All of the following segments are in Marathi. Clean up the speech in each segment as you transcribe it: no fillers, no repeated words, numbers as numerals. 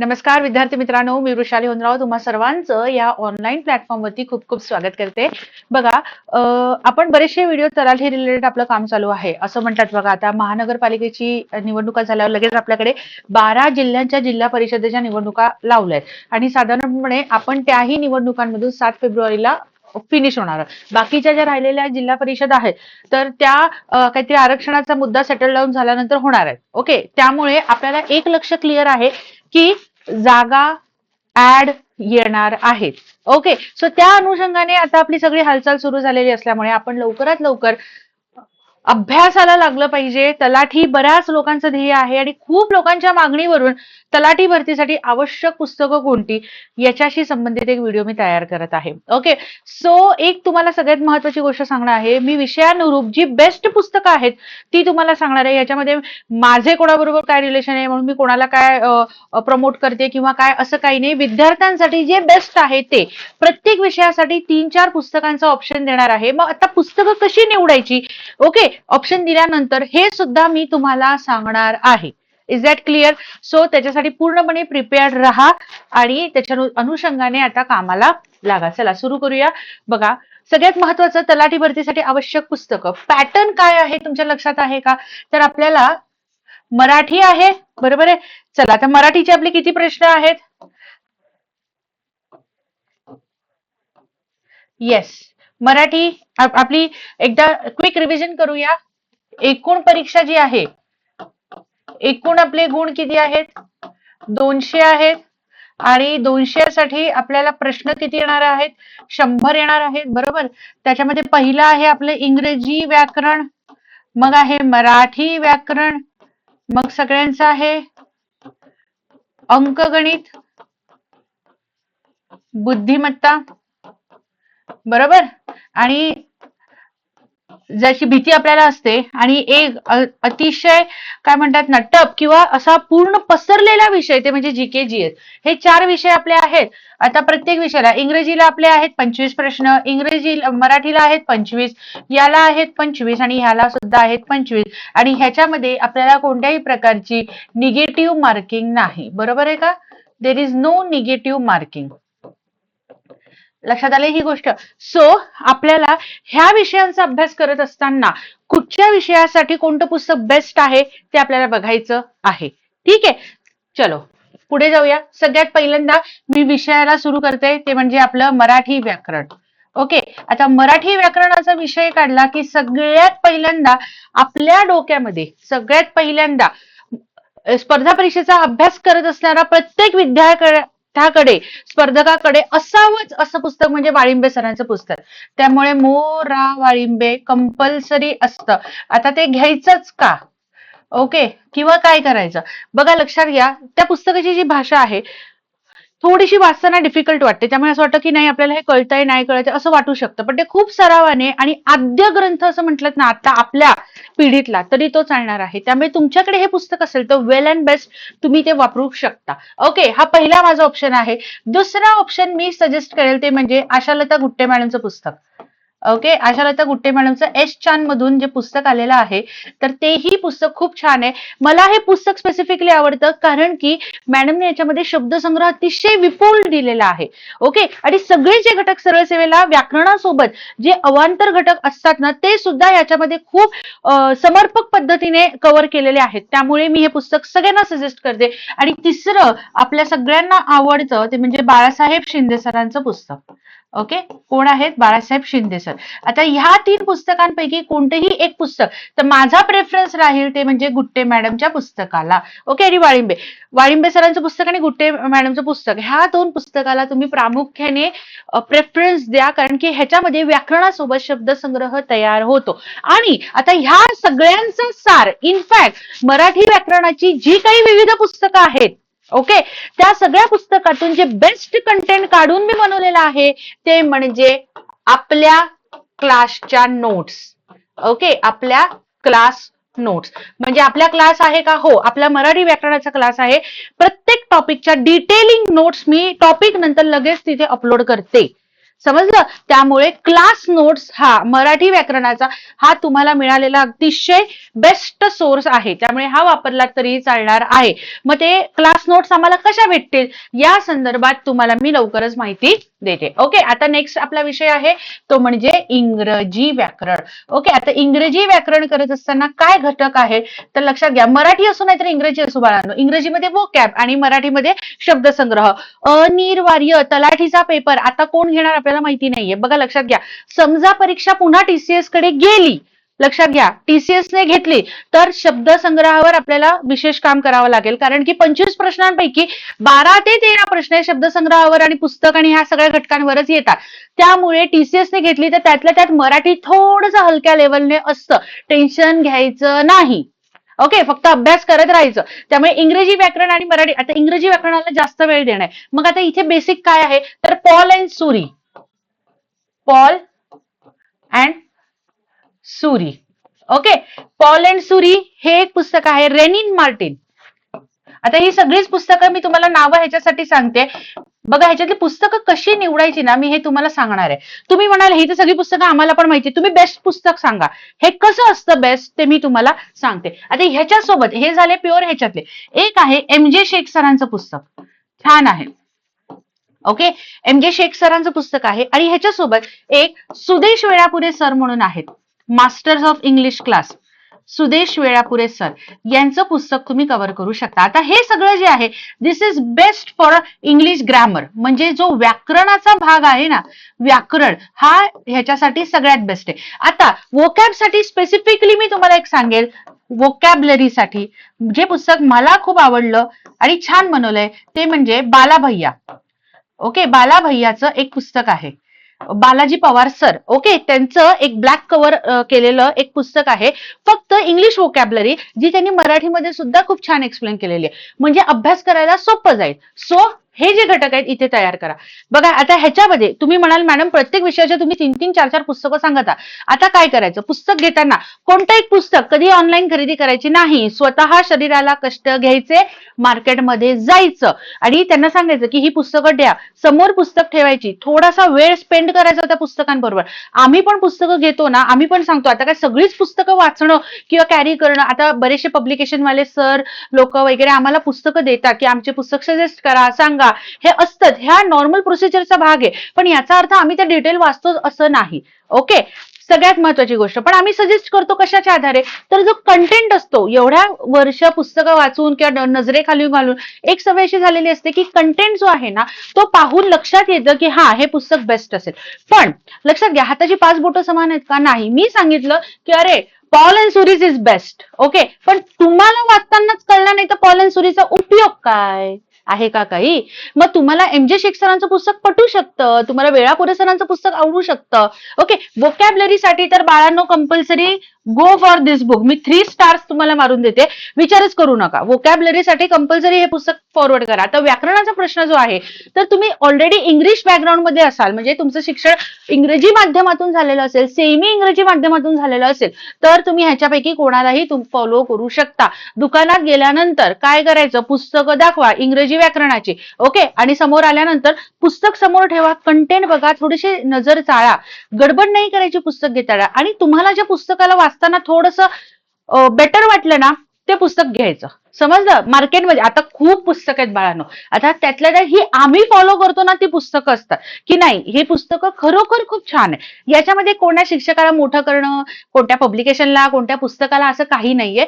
नमस्कार विद्यार्थी मित्रांनो, मी वृषाली होनराव तुम्हा सर्वांचं या ऑनलाईन प्लॅटफॉर्मवरती खूप खूप स्वागत करते. बघा, आपण बरेचसे व्हिडिओ तलाठी रिलेटेड आपलं काम चालू आहे असं म्हणतात. बघा, आता महानगरपालिकेची निवडणुका झाल्यावर लगेच आपल्याकडे 12 जिल्ह्यांच्या जिल्हा परिषदेच्या निवडणुका लावल्यात आणि साधारणपणे आपण त्याही निवडणुकांमधून 7 फेब्रुवारीला फिनिश होणार. बाकीच्या ज्या राहिलेल्या जिल्हा परिषद आहेत तर त्या काहीतरी आरक्षणाचा मुद्दा सेटल डाऊन झाल्यानंतर होणार आहेत. ओके, त्यामुळे आपल्याला एक लक्ष क्लिअर आहे की जागा ऍड येणार आहेत. ओके, सो त्या अनुषंगाने आता आपली सगळी हालचाल सुरू झालेली असल्यामुळे आपण लवकरात लवकर अभ्यासाला लागलं पाहिजे. तलाठी बऱ्याच लोकांचं ध्येय आहे आणि खूप लोकांच्या मागणीवरून तलाठी भरतीसाठी आवश्यक पुस्तकं कोणती याच्याशी संबंधित एक व्हिडिओ मी तयार करत आहे. ओके, सो एक तुम्हाला सगळ्यात महत्वाची गोष्ट सांगणार आहे. मी विषयानुरूप जी बेस्ट पुस्तकं आहेत ती तुम्हाला सांगणार आहे. याच्यामध्ये माझे कोणाबरोबर काय रिलेशन आहे म्हणून मी कोणाला काय प्रमोट करते किंवा काय असं काही नाही. विद्यार्थ्यांसाठी जे बेस्ट आहे ते प्रत्येक विषयासाठी 3-4 पुस्तकांचा ऑप्शन देणार आहे. मग आता पुस्तकं कशी निवडायची, ओके, ऑप्शन दिल्यानंतर हे सुद्धा मी तुम्हाला सांगणार आहे. Is that clear? सो त्याच्यासाठी पूर्णपणे प्रिपेअर्ड राहा आणि त्याच्या अनुषंगाने आता कामाला लागा. चला सुरू करूया. बघा, सगळ्यात महत्वाचं तलाठी भरतीसाठी आवश्यक पुस्तकं. पॅटर्न काय आहे तुमच्या लक्षात आहे का? तर आपल्याला मराठी आहे, बरोबर आहे. चला आता मराठीचे आपले किती प्रश्न आहेत? येस, मराठी आपली एकदा क्विक रिव्हिजन करूया. एकूण परीक्षा जी आहे, एकूण आपले गुण किती आहेत? 200 आहेत आणि 200 साठी आपल्याला प्रश्न किती येणार आहेत? 100 येणार आहेत, बरोबर. त्याच्यामध्ये पहिला आहे आपले इंग्रजी व्याकरण, मग आहे मराठी व्याकरण, मग सगळ्यांचं आहे अंकगणित, बुद्धिमत्ता, बरोबर. आणि ज्याची भीती आपल्याला असते आणि एक अतिशय काय म्हणतात ना टप किंवा असा पूर्ण पसरलेला विषय ते म्हणजे जीके जीएस. हे 4 विषय आपले आहेत. आता प्रत्येक विषयाला इंग्रजीला आपले आहेत 25 प्रश्न, मराठीला आहेत 25, याला आहेत 25 आणि ह्याला सुद्धा आहेत 25 आणि ह्याच्यामध्ये आपल्याला कोणत्याही प्रकारची निगेटिव्ह मार्किंग नाही, बरोबर आहे का? There is no negative marking. लक्षात आले ही गोष्ट? सो आपल्याला ह्या विषयांचा अभ्यास करत असताना कुठच्या विषयासाठी कोणतं पुस्तक बेस्ट आहे ते आपल्याला बघायचं आहे. ठीक आहे, चलो पुढे जाऊया. सगळ्यात पहिल्यांदा मी विषयाला सुरू करते ते म्हणजे आपलं मराठी व्याकरण. ओके, आता मराठी व्याकरणाचा विषय काढला की सगळ्यात पहिल्यांदा आपल्या डोक्यामध्ये सगळ्यात पहिल्यांदा स्पर्धा परीक्षेचा अभ्यास करत असणारा प्रत्येक विद्यार्थ्याकडे स्पर्धकाकडे असावंच असं पुस्तक म्हणजे वाळिंबे सरांचं पुस्तक. त्यामुळे मोरा वाळिंबे कंपल्सरी असतं. आता ते घ्यायचंच का, ओके, किंवा काय करायचं? बघा, लक्षात घ्या, त्या पुस्तकाची जी भाषा आहे थोडीशी वाचताना डिफिकल्ट वाटते. त्यामुळे असं वाटतं की नाही आपल्याला हे कळतंय नाही कळतंय असं वाटू शकतं, पण ते खूप सरावाने आणि आद्य ग्रंथ असं म्हटलं ना आता आपल्या पिढीतला तरी तो चालणार आहे. त्यामुळे तुमच्याकडे हे पुस्तक असेल तर वेल अँड बेस्ट तुम्ही ते वापरू शकता. ओके, हा पहिला माझा ऑप्शन आहे. दुसरा ऑप्शन मी सजेस्ट करेल ते म्हणजे आशालता गुट्टे मॅडमचं पुस्तक. ओके, आशालता गुट्टे मॅडमचं एस चान मधून जे पुस्तक आलेलं आहे तर तेही पुस्तक खूप छान आहे. मला हे पुस्तक स्पेसिफिकली आवडतं कारण की मॅडमने याच्यामध्ये शब्दसंग्रह अतिशय विपुल दिलेला आहे. ओके, आणि सगळे जे घटक सरळ सेवेला व्याकरणासोबत जे अवांतर घटक असतात ना ते सुद्धा याच्यामध्ये खूप समर्पक पद्धतीने कव्हर केलेले आहेत. त्यामुळे मी हे पुस्तक सगळ्यांना सजेस्ट करते. आणि तिसरं आपल्या सगळ्यांना आवडतं ते म्हणजे बाळासाहेब शिंदे सरांचं पुस्तक. ओके, कोण आहेत? बाळासाहेब शिंदे सर. आता ह्या 3 पुस्तकांपैकी कोणतेही एक पुस्तक तर माझा प्रेफरन्स राहील ते म्हणजे गुट्टे मॅडमच्या पुस्तकाला. ओके, आणि वाळिंबे सरांचं पुस्तक आणि गुट्टे मॅडमचं पुस्तक ह्या 2 पुस्तकाला तुम्ही प्रामुख्याने प्रेफरन्स द्या कारण की ह्याच्यामध्ये व्याकरणासोबत शब्दसंग्रह तयार होतो. आणि आता ह्या सगळ्यांचा सार इनफॅक्ट मराठी व्याकरणाची जी काही विविध पुस्तकं आहेत, ओके, त्या सगळ्या पुस्तकातून जे बेस्ट कंटेंट काढून मी बनवलेलं आहे ते म्हणजे आपल्या क्लासच्या नोट्स. ओके, आपल्या क्लास नोट्स म्हणजे आपला क्लास आहे का? हो, आपला मराठी व्याकरणाचा क्लास आहे. प्रत्येक टॉपिकच्या डिटेलिंग नोट्स मी टॉपिक नंतर लगेच तिथे अपलोड करते. समजलं? त्यामुळे क्लास नोट्स हा मराठी व्याकरणाचा हा तुम्हाला मिळालेला अतिशय बेस्ट सोर्स आहे, त्यामुळे हा वापरला तरी चालणार आहे. मग ते क्लास नोट्स आम्हाला कशा भेटतील या संदर्भात तुम्हाला मी लवकरच माहिती देते. ओके, आता नेक्स्ट आपला विषय आहे तो म्हणजे इंग्रजी व्याकरण. ओके, आता इंग्रजी व्याकरण करत असताना काय घटक आहे तर लक्षात घ्या, मराठी असो नाहीतर इंग्रजी असो बाळांनो, इंग्रजीमध्ये वोकॅब आणि मराठीमध्ये शब्दसंग्रह. अनिवार्य तलाठीचा पेपर आता कोण घेणार आपल्याला माहिती नाहीये. बघा लक्षात घ्या, समजा परीक्षा पुन्हा टीसीएस कडे गेली, लक्षात घ्या टीसीएस ने घेतली तर शब्दसंग्रहावर आपल्याला विशेष काम करावं लागेल, कारण की 25 प्रश्नांपैकी 12 ते 13 प्रश्न हे शब्दसंग्रहावर आणि पुस्तक आणि ह्या सगळ्या घटकांवरच येतात. त्यामुळे टीसीएस ने घेतली तर त्यातल्या त्यात मराठी थोडंसं हलक्या लेवलने असतं, टेन्शन घ्यायचं नाही. ओके, फक्त अभ्यास करत राहायचं. त्यामुळे इंग्रजी व्याकरण आणि मराठी, आता इंग्रजी व्याकरणाला जास्त वेळ देणार. मग आता इथे बेसिक काय आहे तर Pal and Suri, Pal and Suri. Okay, Pal and Suri हे एक पुस्तक आहे. Wren and Martin. आता ही सगळीच पुस्तकं मी तुम्हाला नावं ह्याच्यासाठी सांगते. बघा, ह्याच्यातली पुस्तकं कशी निवडायची ना मी हे तुम्हाला सांगणार आहे. तुम्ही म्हणाल ही तर सगळी पुस्तकं आम्हाला पण माहिती, तुम्ही बेस्ट पुस्तक सांगा. हे कसं असतं बेस्ट ते मी तुम्हाला सांगते. आता ह्याच्यासोबत हे झाले प्युअर ह्याच्यातले. एक आहे MJ शेख सरांचं पुस्तक, छान आहे. ओके, MJ शेख सरांचं पुस्तक आहे आणि ह्याच्यासोबत एक सुदेश वेळापुरे सर म्हणून आहेत, masters of English class. Sudesh Velapure sir यांचं पुस्तक तुम्ही कव्हर करू शकता. आता हे सगळं जे आहे this is best for English grammar, म्हणजे जो व्याकरणाचा भाग आहे ना, व्याकरण हा ह्याच्यासाठी सगळ्यात बेस्ट आहे. आता वोकॅब साठी स्पेसिफिकली मी तुम्हाला एक सांगेल, वोकॅबलरीसाठी जे पुस्तक मला खूप आवडलं आणि छान बनवलंय ते म्हणजे बाला भैया. ओके, बाला भैयाचं एक पुस्तक आहे, बालाजी पवार सर. ओके, त्यांचं एक ब्लॅक कव्हर केलेलं एक पुस्तक आहे, फक्त इंग्लिश वोकॅबलरी, जी त्यांनी मराठीमध्ये सुद्धा खूप छान एक्सप्लेन केलेली आहे, म्हणजे अभ्यास करायला सोपं जाईल. सो हे जे घटक आहेत इथे तयार करा. बघा, आता ह्याच्यामध्ये तुम्ही म्हणाल मॅडम प्रत्येक विषयाचे तुम्ही 3-3, 4-4 पुस्तकं सांगता, आता काय करायचं, पुस्तक घेताना कोणतं एक पुस्तक कधी ऑनलाईन खरेदी करायची नाही, स्वतः शरीराला कष्ट घ्यायचे, मार्केटमध्ये जायचं आणि त्यांना सांगायचं की ही पुस्तकं द्या, समोर पुस्तक ठेवायची, थोडासा वेळ स्पेंड करायचा त्या पुस्तकांबरोबर. आम्ही पण पुस्तकं घेतो ना, आम्ही पण सांगतो आता काय सगळीच पुस्तकं वाचणं किंवा कॅरी करणं, आता बरेचसे पब्लिकेशन वाले सर लोक वगैरे आम्हाला पुस्तकं देतात की आमचे पुस्तक सजेस्ट करा, सांगा, हे असतं, ह्या नॉर्मल प्रोसिजरचा भाग आहे, पण याचा अर्थ आम्ही त्या डिटेल वाचतो असं नाही. ओके, सगळ्यात महत्वाची गोष्ट, पण आम्ही सजेस्ट करतो कशाच्या आधारे तर जो कंटेंट असतो, एवढ्या वर्ष पुस्तकं वाचून किंवा नजरेखाली घालून एक सवय अशी झालेली असते की कंटेंट जो आहे ना तो पाहून लक्षात येतं की हा हे पुस्तक बेस्ट असेल. पण लक्षात घ्या, हाताची 5 बोटं समान आहेत का, नाही. मी सांगितलं की अरे Pal and Suri's is best. Okay, पण तुम्हाला वाचतानाच कळलं नाही तर पॉल अँड सुरीचा उपयोग काय आहे का काही. मग तुम्हाला MJ शेख सरांचं पुस्तक पटू शकतं, तुम्हाला वेळापुरे सरांचं पुस्तक आवडू शकतं. ओके, वोकॅबलरीसाठी तर बाळांनो compulsory go for this book. Me 3 stars तुम्हाला मारून देते, विचारच करू नका. वोकॅबलरीसाठी कंपल्सरी हे पुस्तक फॉरवर्ड करा. आता व्याकरणाचा प्रश्न जो आहे तर तुम्ही ऑलरेडी इंग्लिश बॅकग्राऊंड मध्ये असाल, म्हणजे तुमचं शिक्षण इंग्रजी माध्यमातून झालेलं असेल, सेमी इंग्रजी माध्यमातून झालेलं असेल, तर तुम्ही ह्याच्यापैकी कोणालाही फॉलो करू शकता. दुकानात गेल्यानंतर काय करायचं, पुस्तकं दाखवा इंग्रजी व्याकरणाची. ओके, आणि समोर आल्यानंतर पुस्तक समोर ठेवा, कंटेंट बघा, थोडीशी नजर चाळा, गडबड नाही करायची पुस्तक घेताना, आणि तुम्हाला ज्या पुस्तकाला वाचताना थोडंसं बेटर वाटलं ना ते पुस्तक घ्यायचं. समजलं. मार्केटमध्ये आता खूप पुस्तकं आहेत बाळांनो, आता त्यातल्या त्यात ही आम्ही फॉलो करतो ना ती पुस्तकं असतात की नाही, ही पुस्तकं खरोखर खूप छान आहे. याच्यामध्ये कोणत्या शिक्षकाला मोठं करणं, कोणत्या पब्लिकेशनला, कोणत्या पुस्तकाला असं काही नाहीये.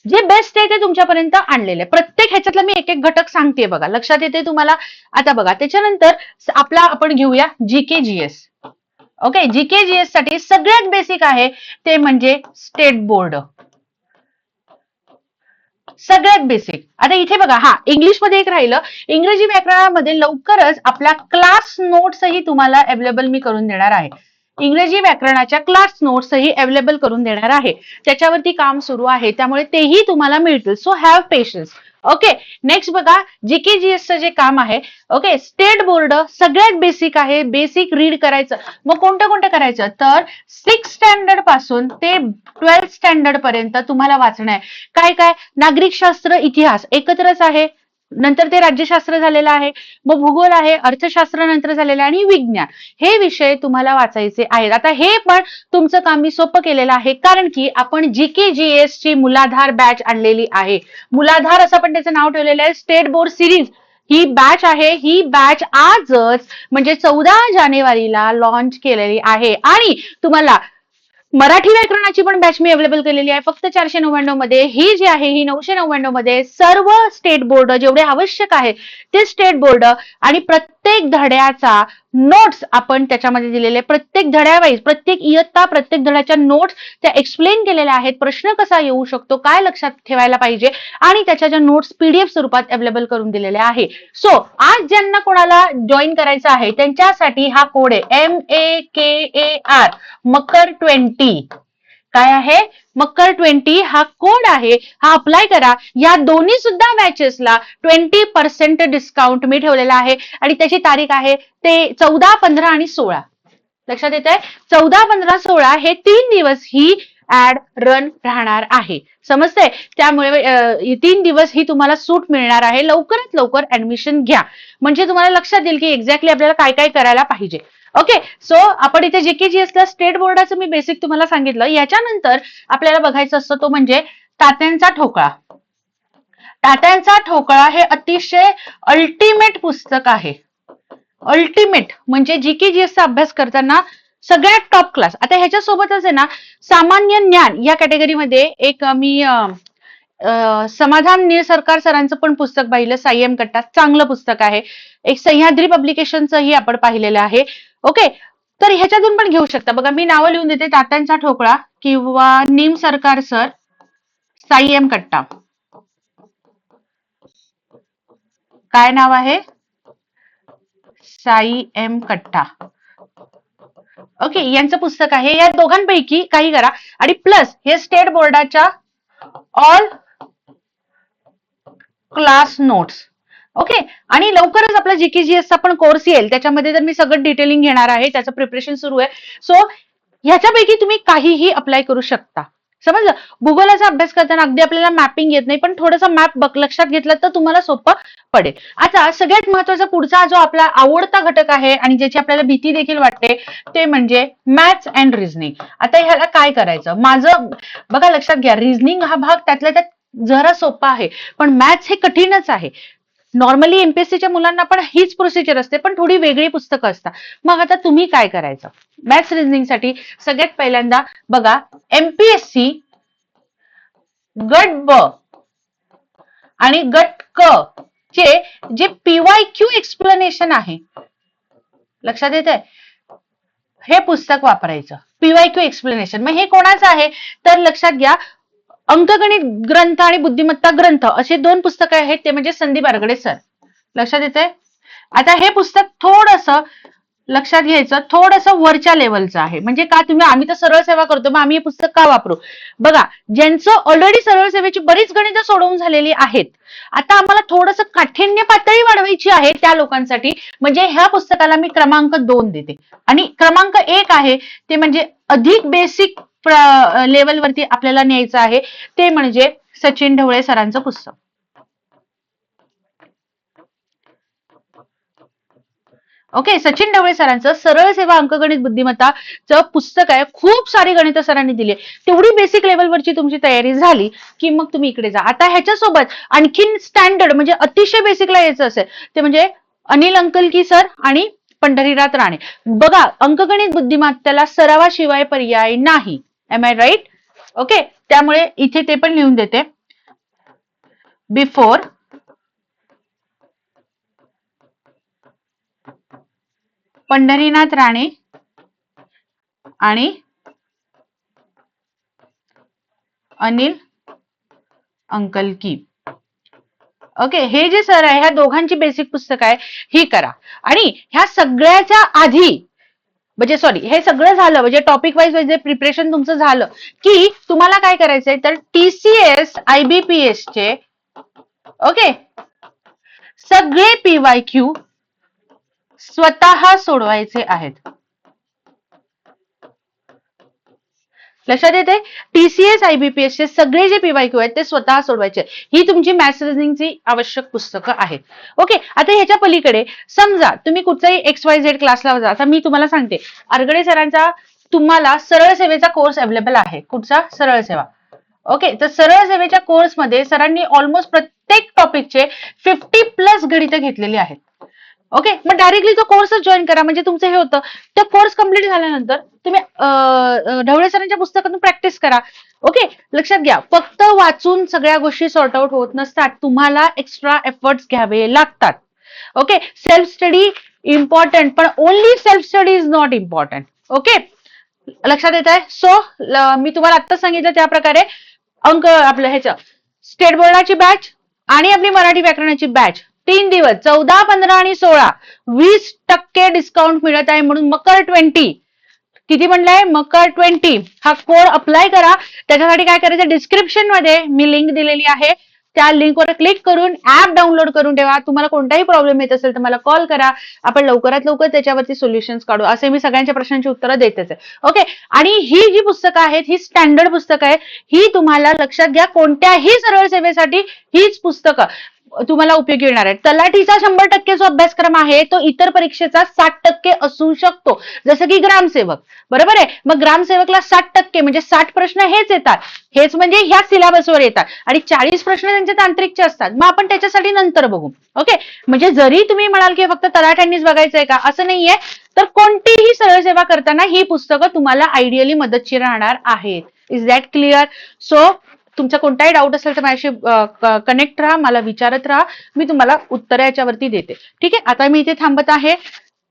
जे बेस्ट आहे ते तुमच्यापर्यंत आणलेलं आहे. प्रत्येक ह्याच्यातला मी एक एक घटक सांगते, बघा लक्षात येते तुम्हाला. आता बघा, त्याच्यानंतर आपला आपण घेऊया GK GS. Okay, GK GS साठी सगळ्यात बेसिक आहे ते म्हणजे स्टेट बोर्ड, सगळ्यात बेसिक. आता इथे बघा, हा इंग्लिशमध्ये एक राहिलं, इंग्रजी व्याकरणामध्ये लवकरच आपला क्लास नोट्सही तुम्हाला अवेलेबल मी करून देणार आहे. इंग्रजी व्याकरणाच्या क्लास नोट्सही अवेलेबल करून देणार आहे, त्याच्यावरती काम सुरू आहे, त्यामुळे तेही तुम्हाला मिळतील. So have patience. Okay, next बघा, जीके जीएसचं जे काम आहे, ओके, स्टेट बोर्ड सगळ्यात बेसिक आहे, बेसिक रीड करायचं. मग कोणतं कोणतं करायचं तर 6th स्टँडर्ड पासून ते 12th स्टँडर्ड पर्यंत तुम्हाला वाचणं आहे. काय काय, नागरिकशास्त्र, इतिहास एकत्रच आहे, नंतर ते राज्यशास्त्र झालेलं आहे, मग भूगोल आहे, अर्थशास्त्र नंतर झालेलं आहे आणि विज्ञान हे विषय तुम्हाला वाचायचे आहेत. आता हे पण तुमचं काम मी सोपं केलेलं आहे, कारण की आपण GK/GS ची मुलाधार बॅच आणलेली आहे. मुलाधार असं पण त्याचं नाव ठेवलेलं आहे. स्टेट बोर्ड सिरीज ही बॅच आहे. ही बॅच आजच म्हणजे 14 जानेवारीला लॉन्च केलेली आहे आणि तुम्हाला मराठी व्याकरणाची पण बॅच मी अवेलेबल केलेली आहे. फक्त 499 मध्ये. ही जी आहे ही 999 मध्ये. सर्व स्टेट बोर्ड जेवढे आवश्यक आहे ते स्टेट बोर्ड आणि प्रत्येक धड्याचा नोट्स आपण त्याच्यामध्ये दिलेले, प्रत्येक धड्यावाईज प्रत्येक इयत्ता प्रत्येक धड्याच्या नोट्स त्या एक्सप्लेन केलेल्या आहेत. प्रश्न कसा येऊ शकतो, काय लक्षात ठेवायला पाहिजे आणि त्याच्या ज्या नोट्स PDF स्वरूपात अवेलेबल करून दिलेल्या आहे. सो आज ज्यांना कोणाला जॉईन करायचं आहे त्यांच्यासाठी हा कोड आहे MAKAR मकर 20. काय आहे? मकर 20 हा कोड आहे. हा अप्लाय करा. या दोन्ही सुद्धा बॅचेसला 20% डिस्काउंट मी ठेवलेला आहे आणि त्याची तारीख आहे ते 14, 15 आणि 16. लक्षात येत आहे? 14, 15, 16 हे 3 दिवस ही ऍड रन राहणार आहे. समजतंय? त्यामुळे 3 दिवस ही तुम्हाला सूट मिळणार आहे. लवकरात लवकर ऍडमिशन घ्या, म्हणजे तुम्हाला लक्षात येईल की एक्झॅक्टली आपल्याला काय काय करायला पाहिजे. ओके, सो आपण इथे GK/GS ला स्टेट बोर्डाचं मी बेसिक तुम्हाला सांगितलं. याच्यानंतर आपल्याला बघायचं असतं तो म्हणजे तात्यांचा ठोकळा. तात्यांचा ठोकळा हे अतिशय अल्टिमेट पुस्तक आहे. अल्टिमेट म्हणजे GK/GS चा अभ्यास करताना सगळ्यात टॉप क्लास. आता ह्याच्यासोबतच आहे ना सामान्य ज्ञान या कॅटेगरीमध्ये एक मी समाधान निळसरकार सरांचं पण पुस्तक पाहिलं, सायम कट्टा. चांगलं पुस्तक आहे. एक सह्याद्री पब्लिकेशनचंही आपण पाहिलेलं आहे. ओके, तर ह्याच्यातून पण घेऊ शकता. बघा मी नावं लिहून देते. तात्यांचा ठोकळा किंवा निम सरकार सर, सायम कट्टा. काय नाव आहे? साई एम कट्टा. ओके, यांचं पुस्तक आहे. या दोघांपैकी काही करा आणि प्लस हे स्टेट बोर्डाच्या ऑल क्लास नोट्स. ओके, आणि लवकरच आपला GK/GS चा पण कोर्स येईल. त्याच्यामध्ये तर मी सगळं डिटेलिंग घेणार आहे. त्याचं प्रिपरेशन सुरू आहे. सो ह्याच्यापैकी तुम्ही काहीही अप्लाय करू शकता. समजलं? भूगोलाचा अभ्यास करताना अगदी आपल्याला मॅपिंग येत नाही, पण थोडंसं मॅप लक्षात घेतलं तर तुम्हाला सोपं पडेल. आता सगळ्यात महत्वाचा पुढचा जो आपला आवडता घटक आहे आणि ज्याची आपल्याला भीती देखील वाटते ते म्हणजे मॅथ्स अँड रिझनिंग. आता ह्याला काय करायचं? माझं बघा लक्षात घ्या, रिझनिंग हा भाग त्यातल्या त्यात जरा सोपा आहे, पण मॅथ्स हे कठीणच आहे. नॉर्मली MPSCच्या मुलांना पण हीच प्रोसिजर असते, पण थोडी वेगळी पुस्तकं असतात. मग आता तुम्ही काय करायचं? मॅथ्स रिझनिंग साठी सगळ्यात पहिल्यांदा बघा MPSC गट ब आणि गट क चे जे PYQ एक्सप्लेनेशन आहे, लक्षात येत आहे? हे पुस्तक वापरायचं. PYQ explanation. मग हे कोणाचं आहे तर लक्षात घ्या, अंकगणित ग्रंथ आणि बुद्धिमत्ता ग्रंथ असे 2 पुस्तकं आहेत. ते म्हणजे संदीप बारगडे सर. लक्षात येतंय? आता हे पुस्तक थोडंसं लक्षात घ्यायचं, थोडंसं वरच्या लेवलचं आहे. म्हणजे का आम्ही तर सरळ सेवा करतो, मग आम्ही हे पुस्तक का वापरू? बघा, ज्यांचं ऑलरेडी सरळ सेवेची बरीच गणितं सोडवून झालेली आहेत, आता आम्हाला थोडंसं काठिण्य पातळी वाढवायची आहे त्या लोकांसाठी, म्हणजे ह्या पुस्तकाला मी क्रमांक 2 देते. आणि क्रमांक 1 आहे ते म्हणजे अधिक बेसिक लेवलवरती आपल्याला न्यायचं आहे, ते म्हणजे सचिन ढवळे सरांचं पुस्तक. ओके, सचिन ढवळे सरांचं सरळ सेवा अंकगणित बुद्धिमत्ताचं पुस्तक आहे. खूप सारी गणितं सरांनी दिली. तेवढी बेसिक लेवलवरची तुमची तयारी झाली की मग तुम्ही इकडे जा. आता ह्याच्यासोबत आणखीन स्टँडर्ड म्हणजे अतिशय बेसिकला यायचं असेल ते म्हणजे अनिल अंकलकी सर आणि पंढरीनाथ राणे. बघा, अंकगणित बुद्धिमत्तेला सरावाशिवाय पर्याय नाही. M I right? ओके, त्यामुळे इथे ते पण लिहून देते. बिफोर पंढरीनाथ राणे आणि अनिल अंकलकी. ओके, हे जे सर आहे ह्या दोघांची बेसिक पुस्तक आहे ही करा. आणि ह्या सगळ्याच्या आधी म्हणजे सॉरी, हे सगळं झालं म्हणजे टॉपिक वाईज जे प्रिपरेशन तुमचं झालं की तुम्हाला काय करायचंय तर TCS IBPS चे ओके सगळे PYQ स्वतः सोडवायचे आहेत. लक्षात येते? TCS IBPS चे सगळे जे PYQ आहेत ते स्वतः सोडवायचे. ही तुमची मॅथ्स रिझनिंगची आवश्यक पुस्तकं आहेत. ओके, आता ह्याच्या पलीकडे समजा तुम्ही कुठचाही XYZ क्लासला जा. आता मी तुम्हाला सांगते, अरगडे सरांचा तुम्हाला सरळ सेवेचा कोर्स अवेलेबल आहे. कुठचा? सरळ सेवा. ओके, तर सरळ सेवेच्या कोर्समध्ये सरांनी ऑलमोस्ट प्रत्येक टॉपिकचे 50+ गणितं घेतलेली आहेत. ओके, मग डायरेक्टली तो कोर्सच जॉईन करा, म्हणजे तुमचं हे होतं. तो कोर्स कम्प्लीट झाल्यानंतर तुम्ही ढवळे सरांच्या पुस्तकातून प्रॅक्टिस करा. ओके, लक्षात घ्या, फक्त वाचून सगळ्या गोष्टी सॉर्ट आउट होत नसतात. तुम्हाला एक्स्ट्रा एफर्ट्स घ्यावे लागतात. ओके, सेल्फ स्टडी इम्पॉर्टंट, पण only self study is not important. Okay, लक्षात येत आहे? सो मी तुम्हाला आत्ताच सांगितलं त्या प्रकारे अंक आपलं ह्याचं स्टेट बोर्डाची बॅच आणि आपली मराठी व्याकरणाची बॅच 3 दिवस 14, 15 आणि 16 20% डिस्काउंट मिळत आहे. म्हणून मकर 20 किती म्हणलंय? मकर 20 हा कोड अप्लाय करा. त्याच्यासाठी काय करायचं? डिस्क्रिप्शन मध्ये मी लिंक दिलेली आहे, त्या लिंकवर क्लिक करून ऍप डाउनलोड करून ठेवा. तुम्हाला कोणताही प्रॉब्लेम येत असेल तर मला कॉल करा. आपण लवकरात लवकर त्याच्यावरती सोल्युशन्स काढू. असे मी सगळ्यांच्या प्रश्नांची उत्तरं देतेच आहे. ओके, आणि ही जी पुस्तकं आहेत ही स्टँडर्ड पुस्तकं आहे. ही तुम्हाला लक्षात घ्या, कोणत्याही सरळ सेवेसाठी हीच पुस्तकं तुम्हाला उपयोगी येणार आहे. तलाठीचा 100% जो अभ्यासक्रम आहे तो इतर परीक्षेचा 60% असू शकतो, जसं की ग्रामसेवक. बरोबर आहे? मग ग्रामसेवकला 60% म्हणजे 60 प्रश्न हेच येतात, हेच म्हणजे ह्या सिलेबसवर येतात, आणि 40 प्रश्न त्यांचे तांत्रिकचे असतात. मग आपण त्याच्यासाठी नंतर बघू. ओके, म्हणजे जरी तुम्ही म्हणाल की फक्त तलाठ्यांनीच बघायचंय का, असं नाहीये. तर कोणतीही सरळ सेवा करताना ही पुस्तकं तुम्हाला आयडियली मदतशीर राहणार आहेत. Is that clear? सो तुमचा कोणताही डाऊट असेल तर माझ्याशी कनेक्ट राहा, मला विचारत राहा, मी तुम्हाला उत्तर याच्यावरती देते. ठीक आहे, आता मी इथे थांबत आहे.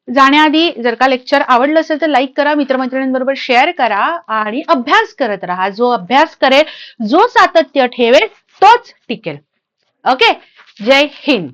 जाण्याआधी जर का लेक्चर आवडलं असेल तर लाईक करा, मित्रमैत्रिणींबरोबर शेअर करा आणि अभ्यास करत राहा. जो अभ्यास करेल, जो सातत्य ठेवेल तोच टिकेल. ओके, जय हिंद.